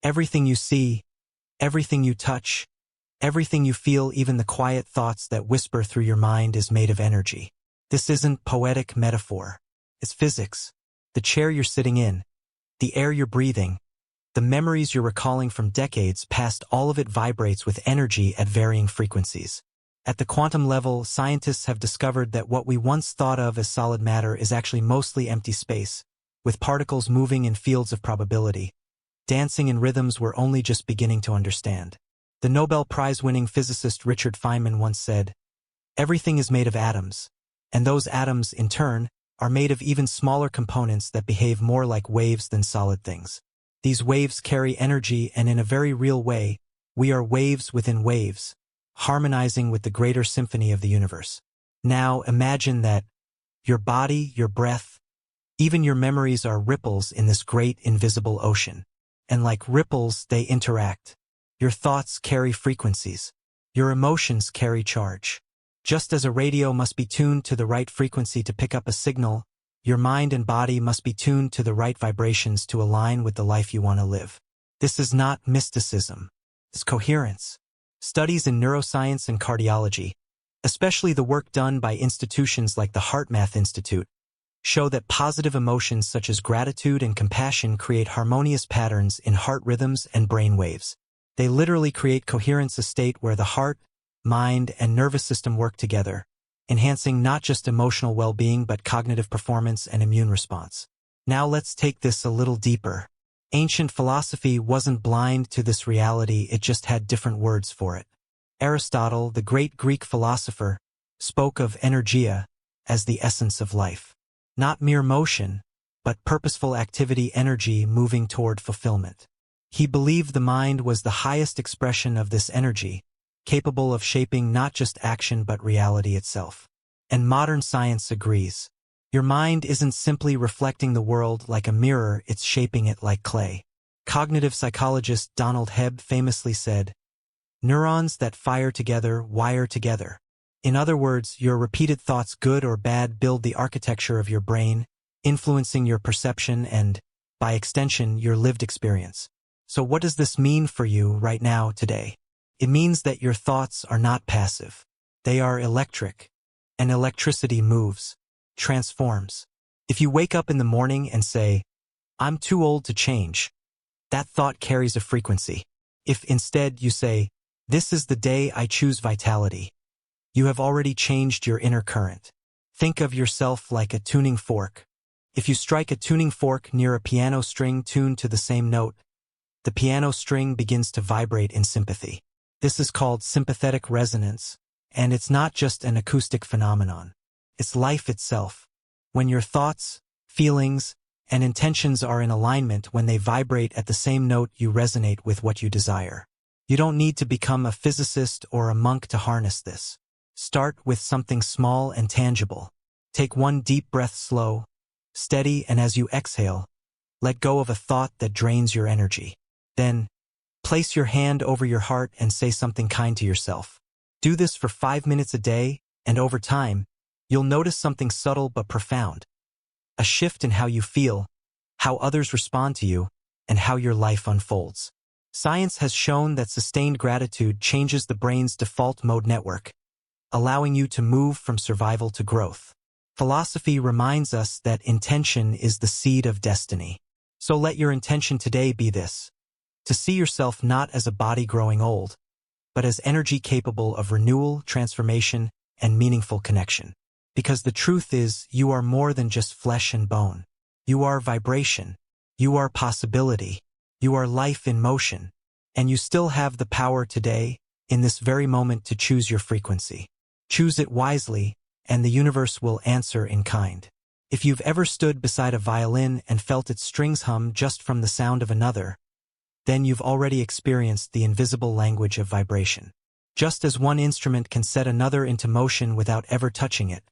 Everything you see, everything you touch, everything you feel, even the quiet thoughts that whisper through your mind is made of energy. This isn't poetic metaphor. It's physics. The chair you're sitting in, the air you're breathing, the memories you're recalling from decades past, all of it vibrates with energy at varying frequencies. At the quantum level, scientists have discovered that what we once thought of as solid matter is actually mostly empty space, with particles moving in fields of probability, dancing in rhythms we're only just beginning to understand. The Nobel Prize-winning physicist Richard Feynman once said, "Everything is made of atoms, and those atoms, in turn, are made of even smaller components that behave more like waves than solid things. These waves carry energy, and in a very real way, we are waves within waves, harmonizing with the greater symphony of the universe." Now imagine that your body, your breath, even your memories are ripples in this great invisible ocean. And like ripples, they interact. Your thoughts carry frequencies. Your emotions carry charge. Just as a radio must be tuned to the right frequency to pick up a signal, your mind and body must be tuned to the right vibrations to align with the life you want to live. This is not mysticism. It's coherence. Studies in neuroscience and cardiology, especially the work done by institutions like the HeartMath Institute, show that positive emotions such as gratitude and compassion create harmonious patterns in heart rhythms and brain waves. They literally create coherence, a state where the heart, mind, and nervous system work together, enhancing not just emotional well-being but cognitive performance and immune response. Now let's take this a little deeper. Ancient philosophy wasn't blind to this reality, it just had different words for it. Aristotle, the great Greek philosopher, spoke of energia as the essence of life. Not mere motion, but purposeful activity, energy moving toward fulfillment. He believed the mind was the highest expression of this energy, capable of shaping not just action but reality itself. And modern science agrees. Your mind isn't simply reflecting the world like a mirror, it's shaping it like clay. Cognitive psychologist Donald Hebb famously said, "Neurons that fire together wire together." In other words, your repeated thoughts, good or bad, build the architecture of your brain, influencing your perception and, by extension, your lived experience. So what does this mean for you right now, today? It means that your thoughts are not passive. They are electric. And electricity moves, transforms. If you wake up in the morning and say, "I'm too old to change," that thought carries a frequency. If instead you say, "This is the day I choose vitality," you have already changed your inner current. Think of yourself like a tuning fork. If you strike a tuning fork near a piano string tuned to the same note, the piano string begins to vibrate in sympathy. This is called sympathetic resonance, and it's not just an acoustic phenomenon. It's life itself. When your thoughts, feelings, and intentions are in alignment, when they vibrate at the same note, you resonate with what you desire. You don't need to become a physicist or a monk to harness this. Start with something small and tangible. Take one deep breath, slow, steady, and as you exhale, let go of a thought that drains your energy. Then, place your hand over your heart and say something kind to yourself. Do this for 5 minutes a day, and over time, you'll notice something subtle but profound. A shift in how you feel, how others respond to you, and how your life unfolds. Science has shown that sustained gratitude changes the brain's default mode network, allowing you to move from survival to growth. Philosophy reminds us that intention is the seed of destiny. So let your intention today be this: to see yourself not as a body growing old, but as energy capable of renewal, transformation, and meaningful connection. Because the truth is, you are more than just flesh and bone. You are vibration. You are possibility. You are life in motion. And you still have the power today, in this very moment, to choose your frequency. Choose it wisely, and the universe will answer in kind. If you've ever stood beside a violin and felt its strings hum just from the sound of another, then you've already experienced the invisible language of vibration. Just as one instrument can set another into motion without ever touching it,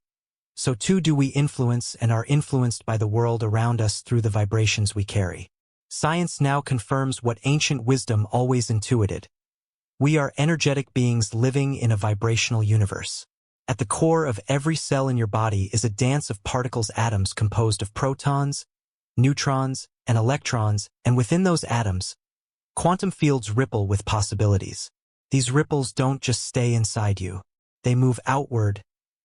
so too do we influence and are influenced by the world around us through the vibrations we carry. Science now confirms what ancient wisdom always intuited. We are energetic beings living in a vibrational universe. At the core of every cell in your body is a dance of particles, atoms composed of protons, neutrons, and electrons, and within those atoms, Quantum fields ripple with possibilities. These ripples don't just stay inside you. They move outward,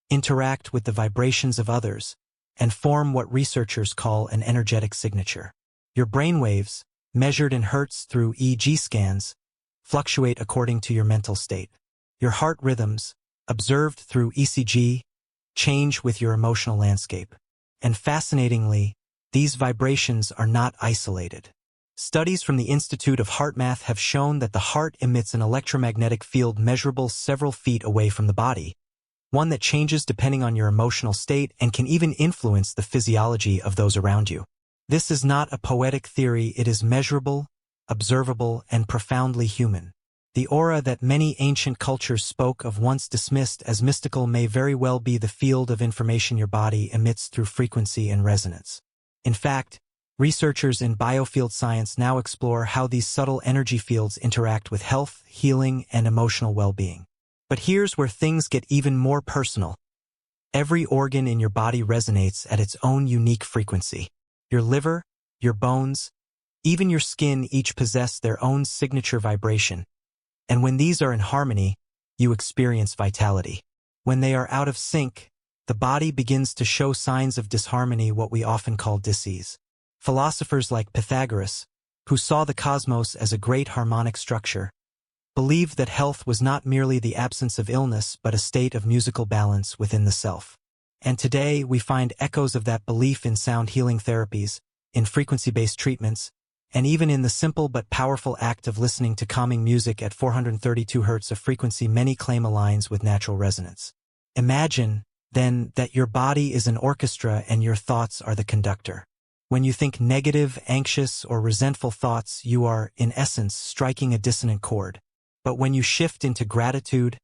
interact with the vibrations of others, and form what researchers call an energetic signature. Your brainwaves, measured in hertz through EEG scans, fluctuate according to your mental state. Your heart rhythms, observed through ECG, change with your emotional landscape. And fascinatingly, these vibrations are not isolated. Studies from the Institute of Heart Math have shown that the heart emits an electromagnetic field measurable several feet away from the body, one that changes depending on your emotional state and can even influence the physiology of those around you. This is not a poetic theory, it is measurable, observable, and profoundly human. The aura that many ancient cultures spoke of once dismissed as mystical may very well be the field of information your body emits through frequency and resonance. In fact, researchers in biofield science now explore how these subtle energy fields interact with health, healing, and emotional well-being. But here's where things get even more personal. Every organ in your body resonates at its own unique frequency. Your liver, your bones, even your skin each possess their own signature vibration. And when these are in harmony, you experience vitality. When they are out of sync, the body begins to show signs of disharmony, what we often call dis-ease. Philosophers like Pythagoras, who saw the cosmos as a great harmonic structure, believed that health was not merely the absence of illness but a state of musical balance within the self. And today we find echoes of that belief in sound healing therapies, in frequency-based treatments, and even in the simple but powerful act of listening to calming music at 432 Hz of frequency many claim aligns with natural resonance. Imagine, then, that your body is an orchestra and your thoughts are the conductor. When you think negative, anxious, or resentful thoughts, you are, in essence, striking a dissonant chord. But when you shift into gratitude,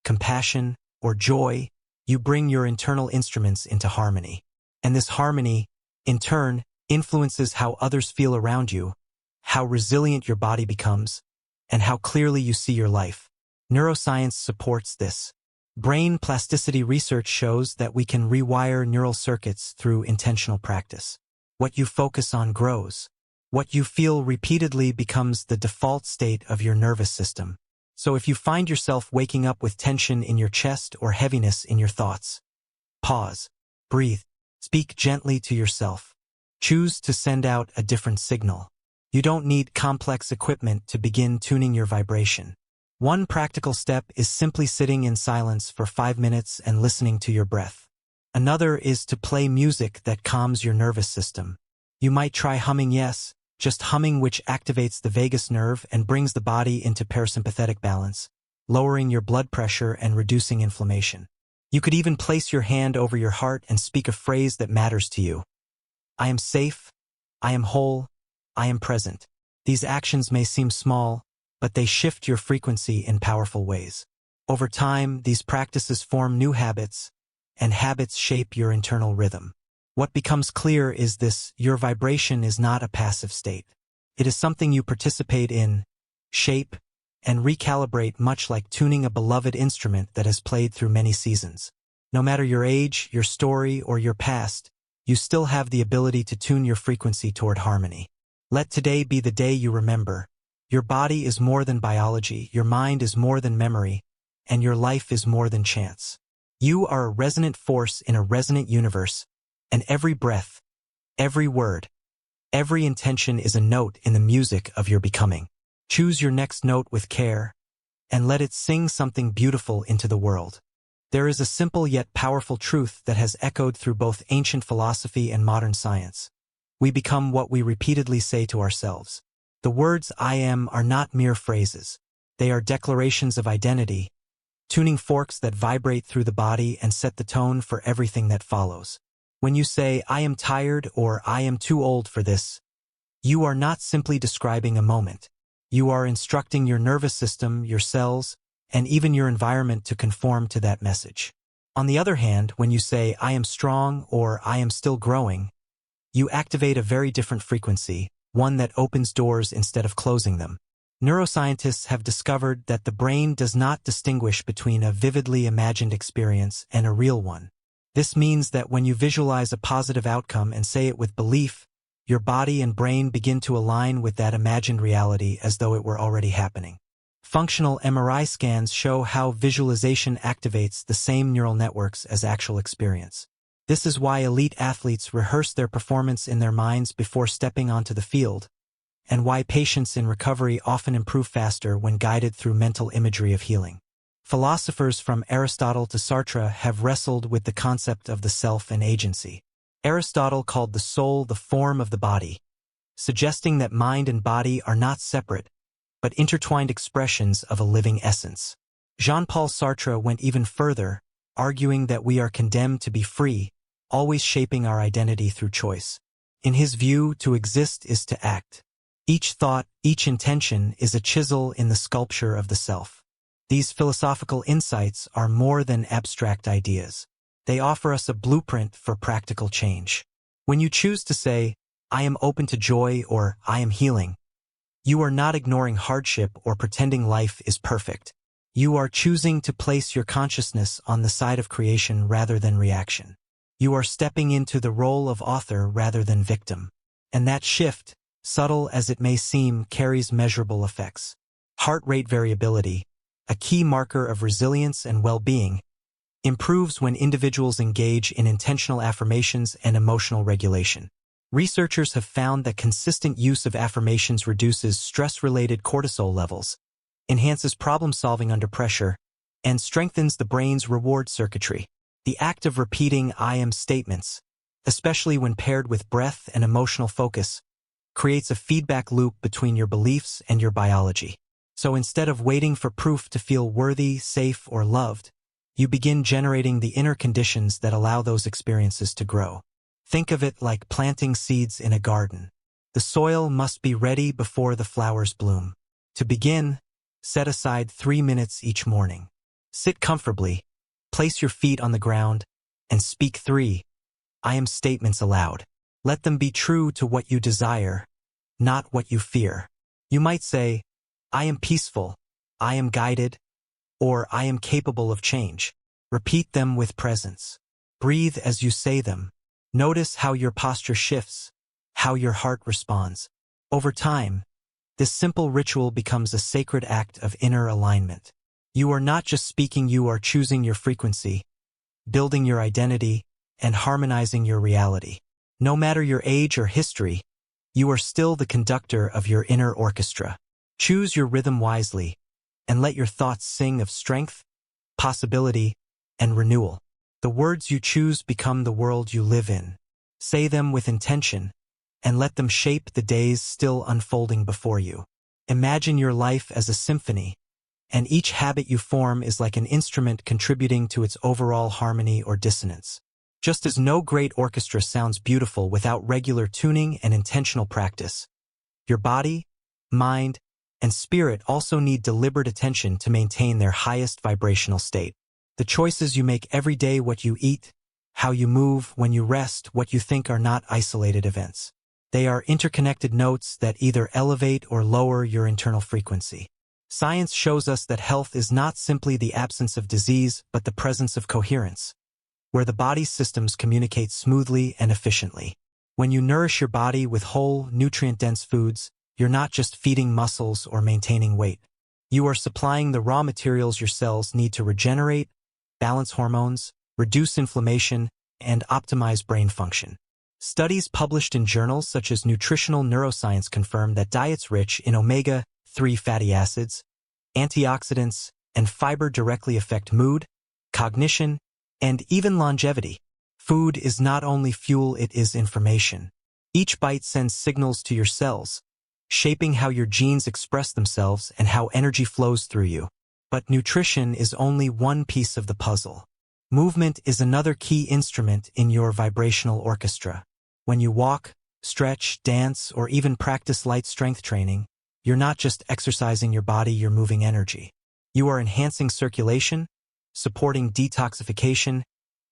compassion, or joy, you bring your internal instruments into harmony. And this harmony, in turn, influences how others feel around you, how resilient your body becomes, and how clearly you see your life. Neuroscience supports this. Brain plasticity research shows that we can rewire neural circuits through intentional practice. What you focus on grows. What you feel repeatedly becomes the default state of your nervous system. So if you find yourself waking up with tension in your chest or heaviness in your thoughts, pause, breathe, speak gently to yourself. Choose to send out a different signal. You don't need complex equipment to begin tuning your vibration. One practical step is simply sitting in silence for 5 minutes and listening to your breath. Another is to play music that calms your nervous system. You might try humming, yes, just humming, which activates the vagus nerve and brings the body into parasympathetic balance, lowering your blood pressure and reducing inflammation. You could even place your hand over your heart and speak a phrase that matters to you. I am safe, I am whole, I am present. These actions may seem small, but they shift your frequency in powerful ways. Over time, these practices form new habits, and habits shape your internal rhythm. What becomes clear is this: your vibration is not a passive state. It is something you participate in, shape, and recalibrate, much like tuning a beloved instrument that has played through many seasons. No matter your age, your story, or your past, you still have the ability to tune your frequency toward harmony. Let today be the day you remember. Your body is more than biology, your mind is more than memory, and your life is more than chance. You are a resonant force in a resonant universe, and every breath, every word, every intention is a note in the music of your becoming. Choose your next note with care, and let it sing something beautiful into the world. There is a simple yet powerful truth that has echoed through both ancient philosophy and modern science. We become what we repeatedly say to ourselves. The words "I am" are not mere phrases. They are declarations of identity, tuning forks that vibrate through the body and set the tone for everything that follows. When you say, "I am tired" or "I am too old for this," you are not simply describing a moment. You are instructing your nervous system, your cells, and even your environment to conform to that message. On the other hand, when you say, "I am strong" or "I am still growing," you activate a very different frequency, one that opens doors instead of closing them. Neuroscientists have discovered that the brain does not distinguish between a vividly imagined experience and a real one. This means that when you visualize a positive outcome and say it with belief, your body and brain begin to align with that imagined reality as though it were already happening. Functional MRI scans show how visualization activates the same neural networks as actual experience. This is why elite athletes rehearse their performance in their minds before stepping onto the field, and why patients in recovery often improve faster when guided through mental imagery of healing. Philosophers from Aristotle to Sartre have wrestled with the concept of the self and agency. Aristotle called the soul the form of the body, suggesting that mind and body are not separate, but intertwined expressions of a living essence. Jean-Paul Sartre went even further, arguing that we are condemned to be free, always shaping our identity through choice. In his view, to exist is to act. Each thought, each intention is a chisel in the sculpture of the self. These philosophical insights are more than abstract ideas. They offer us a blueprint for practical change. When you choose to say, "I am open to joy," or "I am healing," you are not ignoring hardship or pretending life is perfect. You are choosing to place your consciousness on the side of creation rather than reaction. You are stepping into the role of author rather than victim. And that shift, subtle as it may seem, carries measurable effects. Heart rate variability, a key marker of resilience and well-being, improves when individuals engage in intentional affirmations and emotional regulation. Researchers have found that consistent use of affirmations reduces stress-related cortisol levels, enhances problem-solving under pressure, and strengthens the brain's reward circuitry. The act of repeating "I am" statements, especially when paired with breath and emotional focus, creates a feedback loop between your beliefs and your biology. So instead of waiting for proof to feel worthy, safe, or loved, you begin generating the inner conditions that allow those experiences to grow. Think of it like planting seeds in a garden. The soil must be ready before the flowers bloom. To begin, set aside 3 minutes each morning. Sit comfortably, place your feet on the ground, and speak 3 "I am" statements aloud. Let them be true to what you desire, not what you fear. You might say, "I am peaceful," "I am guided," or "I am capable of change." Repeat them with presence. Breathe as you say them. Notice how your posture shifts, how your heart responds. Over time, this simple ritual becomes a sacred act of inner alignment. You are not just speaking, you are choosing your frequency, building your identity, and harmonizing your reality. No matter your age or history, you are still the conductor of your inner orchestra. Choose your rhythm wisely, and let your thoughts sing of strength, possibility, and renewal. The words you choose become the world you live in. Say them with intention, and let them shape the days still unfolding before you. Imagine your life as a symphony, and each habit you form is like an instrument contributing to its overall harmony or dissonance. Just as no great orchestra sounds beautiful without regular tuning and intentional practice, your body, mind, and spirit also need deliberate attention to maintain their highest vibrational state. The choices you make every day, what you eat, how you move, when you rest, what you think, are not isolated events. They are interconnected notes that either elevate or lower your internal frequency. Science shows us that health is not simply the absence of disease, but the presence of coherence, where the body's systems communicate smoothly and efficiently. When you nourish your body with whole, nutrient-dense foods, you're not just feeding muscles or maintaining weight. You are supplying the raw materials your cells need to regenerate, balance hormones, reduce inflammation, and optimize brain function. Studies published in journals such as Nutritional Neuroscience confirm that diets rich in omega-3 fatty acids, antioxidants, and fiber directly affect mood, cognition, and even longevity. Food is not only fuel, it is information. Each bite sends signals to your cells, shaping how your genes express themselves and how energy flows through you. But nutrition is only one piece of the puzzle. Movement is another key instrument in your vibrational orchestra. When you walk, stretch, dance, or even practice light strength training, you're not just exercising your body, you're moving energy. You are enhancing circulation, supporting detoxification,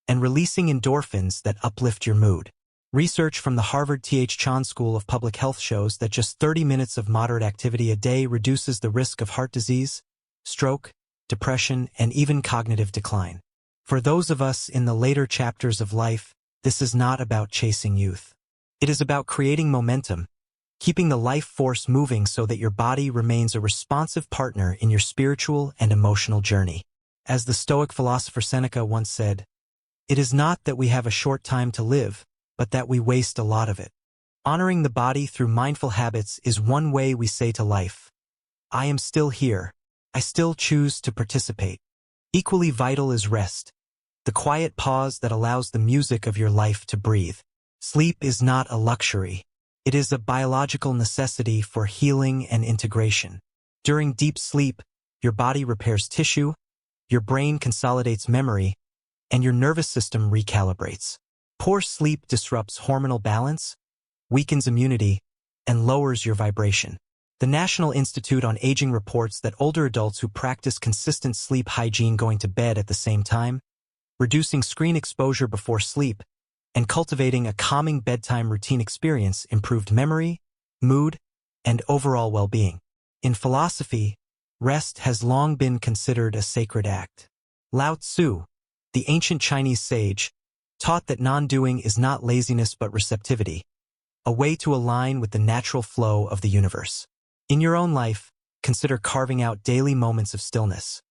and releasing endorphins that uplift your mood. Research from the Harvard T.H. Chan School of Public Health shows that just 30 minutes of moderate activity a day reduces the risk of heart disease, stroke, depression, and even cognitive decline. For those of us in the later chapters of life, this is not about chasing youth. It is about creating momentum, keeping the life force moving so that your body remains a responsive partner in your spiritual and emotional journey. As the Stoic philosopher Seneca once said, "It is not that we have a short time to live, but that we waste a lot of it." Honoring the body through mindful habits is one way we say to life, "I am still here. I still choose to participate." Equally vital is rest, the quiet pause that allows the music of your life to breathe. Sleep is not a luxury. It is a biological necessity for healing and integration. During deep sleep, your body repairs tissue, your brain consolidates memory, and your nervous system recalibrates. Poor sleep disrupts hormonal balance, weakens immunity, and lowers your vibration. The National Institute on Aging reports that older adults who practice consistent sleep hygiene, going to bed at the same time, reducing screen exposure before sleep, and cultivating a calming bedtime routine experience improved memory, mood, and overall well-being. In philosophy, rest has long been considered a sacred act. Lao Tzu, the ancient Chinese sage, taught that non-doing is not laziness but receptivity, a way to align with the natural flow of the universe. In your own life, consider carving out daily moments of stillness.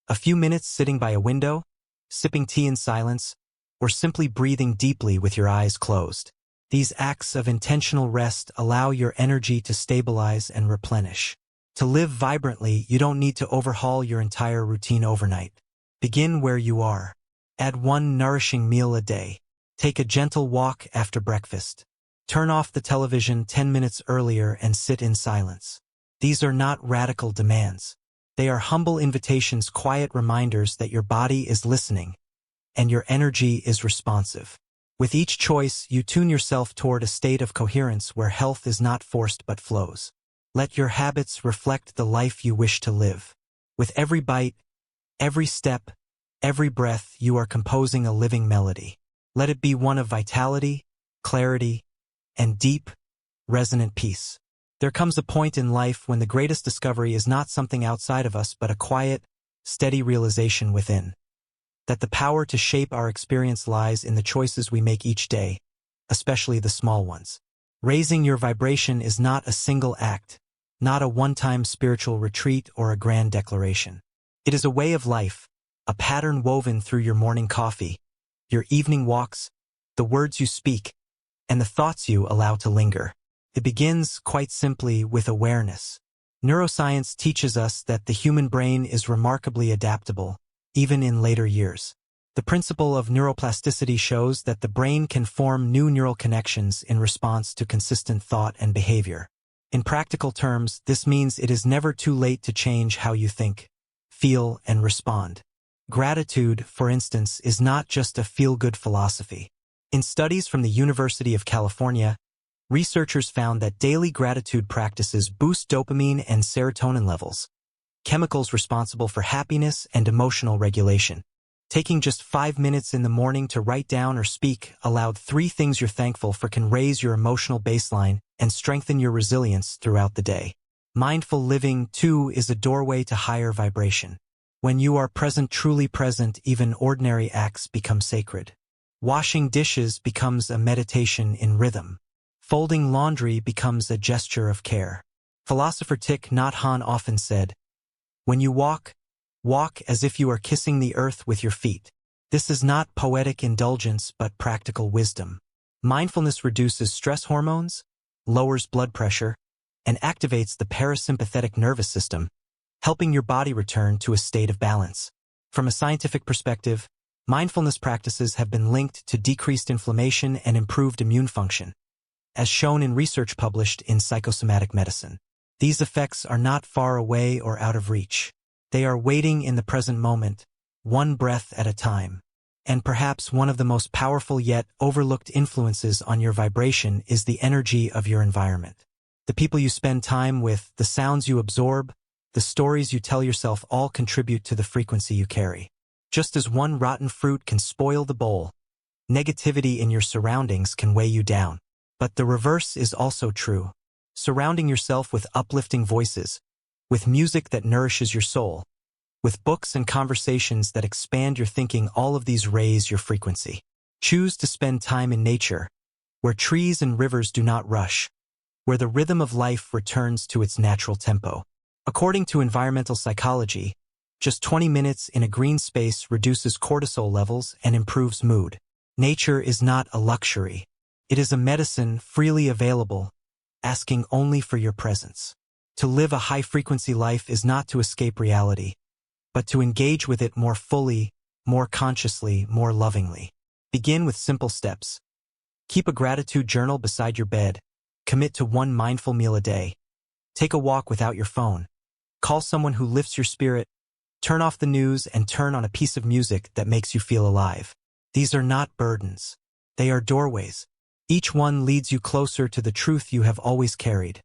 A few minutes sitting by a window, sipping tea in silence, or simply breathing deeply with your eyes closed. These acts of intentional rest allow your energy to stabilize and replenish. To live vibrantly, you don't need to overhaul your entire routine overnight. Begin where you are. Add one nourishing meal a day. Take a gentle walk after breakfast. Turn off the television 10 minutes earlier and sit in silence. These are not radical demands. They are humble invitations, quiet reminders that your body is listening and your energy is responsive. With each choice, you tune yourself toward a state of coherence where health is not forced but flows. Let your habits reflect the life you wish to live. With every bite, every step, every breath, you are composing a living melody. Let it be one of vitality, clarity, and deep, resonant peace. There comes a point in life when the greatest discovery is not something outside of us but a quiet, steady realization within. That the power to shape our experience lies in the choices we make each day, especially the small ones. Raising your vibration is not a single act, not a one-time spiritual retreat or a grand declaration. It is a way of life, a pattern woven through your morning coffee, your evening walks, the words you speak, and the thoughts you allow to linger. It begins, quite simply, with awareness. Neuroscience teaches us that the human brain is remarkably adaptable, even in later years. The principle of neuroplasticity shows that the brain can form new neural connections in response to consistent thought and behavior. In practical terms, this means it is never too late to change how you think, feel, and respond. Gratitude, for instance, is not just a feel-good philosophy. In studies from the University of California, researchers found that daily gratitude practices boost dopamine and serotonin levels, chemicals responsible for happiness and emotional regulation. Taking just 5 minutes in the morning to write down or speak aloud 3 things you're thankful for can raise your emotional baseline and strengthen your resilience throughout the day. Mindful living, too, is a doorway to higher vibration. When you are present, truly present, even ordinary acts become sacred. Washing dishes becomes a meditation in rhythm. Folding laundry becomes a gesture of care. Philosopher Thich Nhat Hanh often said, "When you walk, walk as if you are kissing the earth with your feet." This is not poetic indulgence but practical wisdom. Mindfulness reduces stress hormones, lowers blood pressure, and activates the parasympathetic nervous system, helping your body return to a state of balance. From a scientific perspective, mindfulness practices have been linked to decreased inflammation and improved immune function, as shown in research published in Psychosomatic Medicine. These effects are not far away or out of reach. They are waiting in the present moment, one breath at a time. And perhaps one of the most powerful yet overlooked influences on your vibration is the energy of your environment. The people you spend time with, the sounds you absorb, the stories you tell yourself all contribute to the frequency you carry. Just as one rotten fruit can spoil the bowl, negativity in your surroundings can weigh you down. But the reverse is also true. Surrounding yourself with uplifting voices, with music that nourishes your soul, with books and conversations that expand your thinking, all of these raise your frequency. Choose to spend time in nature, where trees and rivers do not rush, where the rhythm of life returns to its natural tempo. According to environmental psychology, just 20 minutes in a green space reduces cortisol levels and improves mood. Nature is not a luxury. It is a medicine freely available, asking only for your presence. To live a high-frequency life is not to escape reality, but to engage with it more fully, more consciously, more lovingly. Begin with simple steps. Keep a gratitude journal beside your bed. Commit to one mindful meal a day. Take a walk without your phone. Call someone who lifts your spirit. Turn off the news and turn on a piece of music that makes you feel alive. These are not burdens. They are doorways. Each one leads you closer to the truth you have always carried.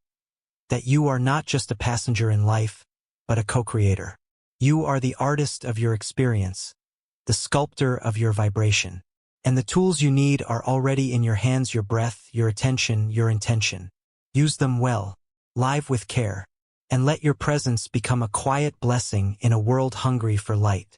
That you are not just a passenger in life, but a co-creator. You are the artist of your experience, the sculptor of your vibration. And the tools you need are already in your hands: your breath, your attention, your intention. Use them well, live with care, and let your presence become a quiet blessing in a world hungry for light.